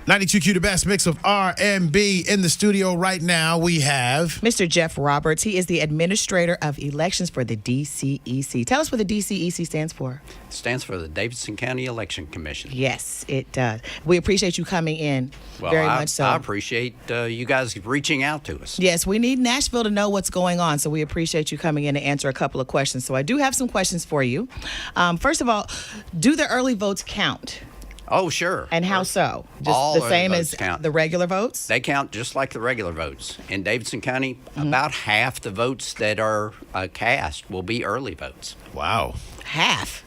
92Q, the best mix of R&B. In the studio right now, we have Mr. Jeff Roberts. He is the Administrator of Elections for the DCEC. Tell us what the DCEC stands for. It stands for the Davidson County Election Commission. Yes, it does. We appreciate you coming in very much so. I appreciate you guys reaching out to us. Yes, we need Nashville to know what's going on, so we appreciate you coming in to answer a couple of questions. So I do have some questions for you. First of all, do the early votes count? Oh, sure. And how so? Just All the early same votes as count. the regular votes? They count just like the regular votes. In Davidson County, about half the votes that are cast will be early votes. wow. Half.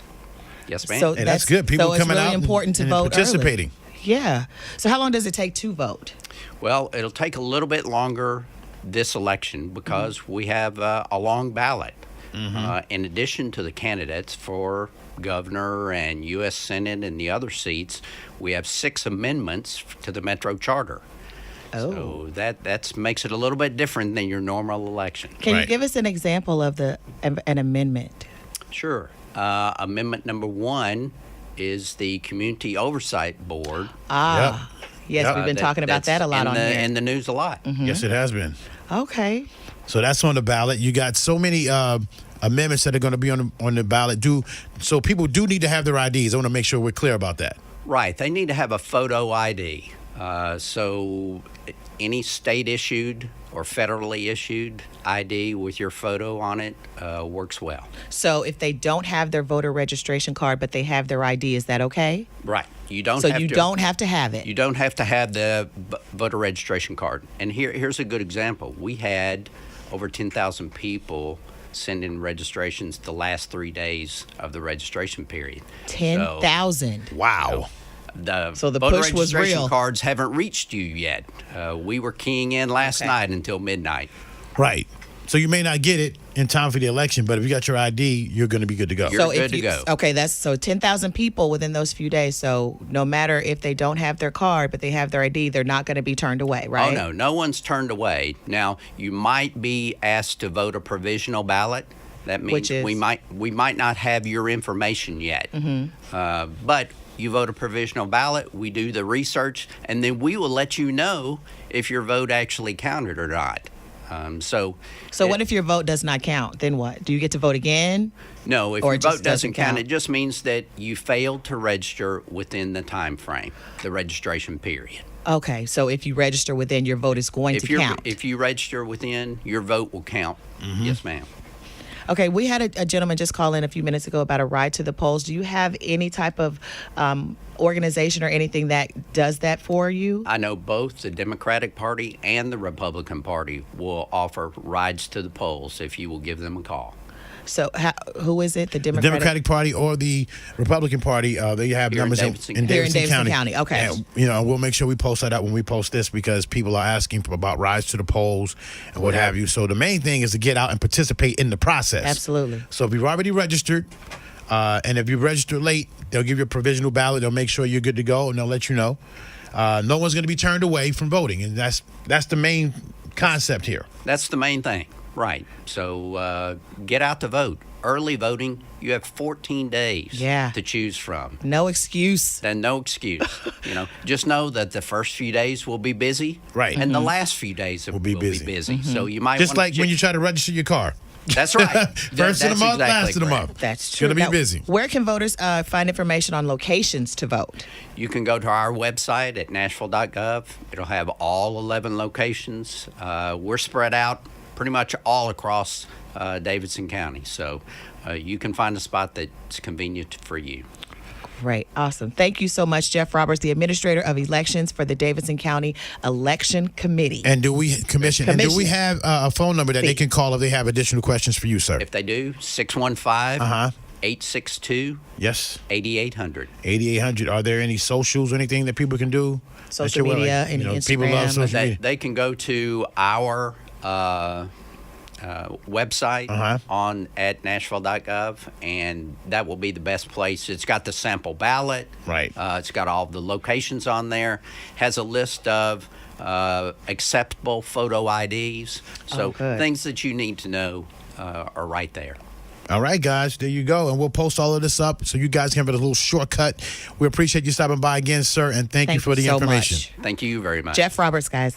Yes, ma'am. So Hey, that's good. People so it's coming really out important to and vote participating. early. Yeah. So how long does it take to vote? Well, it'll take a little bit longer this election because we have a long ballot. In addition to the candidates for governor and U.S. Senate and the other seats, we have 6 amendments to the Metro Charter. Oh. So that makes it a little bit different than your normal election. Can you Right. give us an example of an amendment? Sure. Amendment number 1 is the Community Oversight Board. Yes, Yep. we've been talking about that a lot on here. in the news a lot. Yes, it has been. Okay. So that's on the ballot. You got so many amendments that are going to be on the ballot. So people do need to have their IDs. I want to make sure we're clear about that. Right. They need to have a photo ID. So any state-issued or federally issued ID with your photo on it works well. So if they don't have their voter registration card but they have their ID, is that okay? Right. You don't So have you to, don't have to have it. You don't have to have the voter registration card. And here's a good example. We had over 10,000 people send in registrations the last 3 days of the registration period. 10,000. Wow. So the voter push was registration real. cards haven't reached you yet. We were keying in last night until midnight. Right. So you may not get it in time for the election, but if you got your ID, you're going to be good to go. You're So good to go. Okay, that's so 10,000 people within those few days. So no matter if they don't have their card but they have their ID, they're not going to be turned away, right? Oh, no one's turned away. Now, you might be asked to vote a provisional ballot. That means Which is? we might not have your information yet. But you vote a provisional ballot, we do the research, and then we will let you know if your vote actually counted or not. So what if your vote does not count? Then what? Do you get to vote again? No, if Or your it just vote doesn't doesn't count, count? it just means that you failed to register within the time frame, the registration period. Okay, so if you register within, your vote is going to count. If you register within, your vote will count. Yes, ma'am. Okay, we had a gentleman just call in a few minutes ago about a ride to the polls. Do you have any type of organization or anything that does that for you? I know both the Democratic Party and the Republican Party will offer rides to the polls if you will give them a call. So who is it? The The Democratic? Democratic Party or the Republican Party, they have Here in numbers Davidson in County. Here in Davidson Davidson County. County, okay. And, we'll make sure we post that out when we post this because people are asking about rides to the polls and what have you. So the main thing is to get out and participate in the process. Absolutely. So if you've already registered, and if you register late, they'll give you a provisional ballot. They'll make sure you're good to go, and they'll let you know. No one's going to be turned away from voting, and that's the main concept here. That's the main thing, right? So get out to vote. Early voting, you have 14 days to choose from. No excuse. Then no excuse. Just know that the first few days will be busy, Right. And the last few days will be busy. So you might Just wanna like when you try to register your car. That's right. First of the month, last of the month. That's true. It's going to be Now, busy. Where can voters find information on locations to vote? You can go to our website at nashville.gov. It'll have all 11 locations. We're spread out pretty much all across Davidson County. So you can find a spot that's convenient for you. Great. Awesome. Thank you so much, Jeff Roberts, the Administrator of Elections for the Davidson County Election Committee. And do we And do we have a phone number that they can call if they have additional questions for you, sir? If they do, 615-862 Yes. 8800. 8800. Are there any socials or anything that people can do? Social media, any People love Instagram? social media. They can go to our website at nashville.gov, and that will be the best place. It's got the sample ballot. Right. It's got all the locations on there. Has a list of acceptable photo IDs. So good. things that you need to know are right there. All right, guys, there you go. And we'll post all of this up so you guys can have a little shortcut. We appreciate you stopping by again, sir, and thank you for the so information. much. Thank you very much. Jeff Roberts, guys.